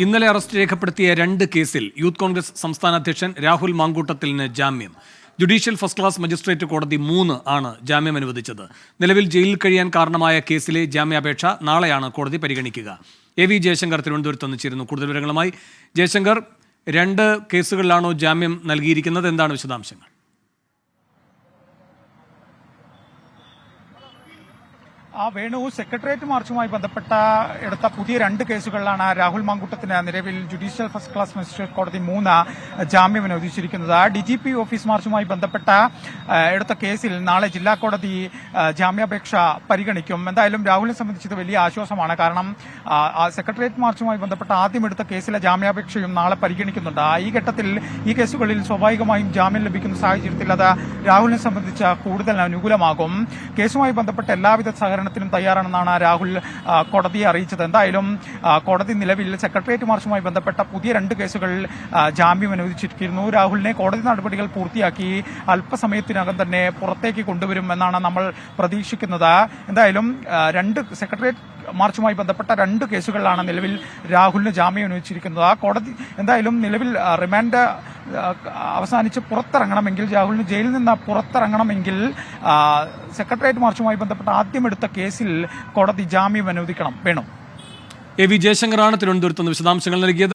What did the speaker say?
ഇന്നലെ അറസ്റ്റ് രേഖപ്പെടുത്തിയ 2 കേസിൽ യൂത്ത് കോൺഗ്രസ് സംസ്ഥാന അധ്യക്ഷൻ രാഹുൽ മാങ്കൂട്ടത്തിന് ജാമ്യം. ജുഡീഷ്യൽ ഫസ്റ്റ് ക്ലാസ് മജിസ്ട്രേറ്റ് കോടതി 3 ആണ് ജാമ്യം അനുവദിച്ചത്. നിലവിൽ ജയിലിൽ കഴിയാൻ കാരണമായ കേസിലെ ജാമ്യാപേക്ഷ നാളെയാണ് കോടതി പരിഗണിക്കുക. AV ജയശങ്കർ തിരുവനന്തപുരത്ത് നിന്ന് ചേരുന്നു. കൂടുതൽ വിവരങ്ങളുമായി ജയശങ്കർ, 2 കേസുകളിലാണോ ജാമ്യം നൽകിയിരിക്കുന്നത്? എന്താണ് വിശദാംശങ്ങൾ? വേണു, സെക്രട്ടേറിയറ്റ് മാർച്ചുമായി ബന്ധപ്പെട്ട എടുത്ത പുതിയ 2 കേസുകളിലാണ് രാഹുൽ മാങ്കൂട്ടത്തിന് നിലവിൽ ജുഡീഷ്യൽ ഫസ്റ്റ് ക്ലാസ് മജിസ്ട്രേറ്റ് കോടതി 3 ജാമ്യം അനുവദിച്ചിരിക്കുന്നത്. DGP ഓഫീസ് മാർച്ചുമായി ബന്ധപ്പെട്ട എടുത്ത കേസിൽ നാളെ ജില്ലാ കോടതി ജാമ്യാപേക്ഷ പരിഗണിക്കും. എന്തായാലും രാഹുലിനെ സംബന്ധിച്ച് ഇത് വലിയ ആശ്വാസമാണ്. കാരണം സെക്രട്ടേറിയറ്റ് മാർച്ചുമായി ബന്ധപ്പെട്ട ആദ്യം എടുത്ത കേസിലെ ജാമ്യാപേക്ഷയും നാളെ പരിഗണിക്കുന്നുണ്ട്. ഈ ഘട്ടത്തിൽ ഈ കേസുകളിൽ സ്വാഭാവികമായും ജാമ്യം ലഭിക്കുന്ന സാഹചര്യത്തിൽ അത് രാഹുലിനെ സംബന്ധിച്ച് കൂടുതൽ അനുകൂലമാകും. കേസുമായി ബന്ധപ്പെട്ട എല്ലാവിധ സഹകരണത്തിനും തയ്യാറാണെന്നാണ് രാഹുൽ കോടതിയെ അറിയിച്ചത്. എന്തായാലും കോടതി നിലവിൽ സെക്രട്ടേറിയറ്റ് മാർച്ചുമായി ബന്ധപ്പെട്ട പുതിയ 2 കേസുകളിൽ ജാമ്യം അനുവദിച്ചിരിക്കുന്നു. രാഹുലിനെ കോടതി നടപടികൾ പൂർത്തിയാക്കി അല്പസമയത്തിനകം തന്നെ പുറത്തേക്ക് കൊണ്ടുവരുമെന്നാണ് നമ്മൾ പ്രതീക്ഷിക്കുന്നത്. എന്തായാലും 2 സെക്രട്ടേറിയറ്റ് മാർച്ചുമായി ബന്ധപ്പെട്ട 2 കേസുകളിലാണ് നിലവിൽ രാഹുലിന് ജാമ്യം അനുവദിച്ചിരിക്കുന്നത്. കോടതി എന്തായാലും നിലവിൽ റിമാൻഡ് അവസാനിച്ച് പുറത്തിറങ്ങണമെങ്കിൽ, രാഹുലിന് ജയിലിൽ നിന്ന് പുറത്തിറങ്ങണമെങ്കിൽ സെക്രട്ടേറിയറ്റ് മാർച്ചുമായി ബന്ധപ്പെട്ട ആദ്യം എടുത്ത കേസിൽ കോടതി ജാമ്യം അനുവദിക്കണം. വേണം. AV ജയശങ്കറാണ് തിരുവനന്തപുരത്ത് നിന്ന് വിശദാംശങ്ങൾ നൽകിയത്.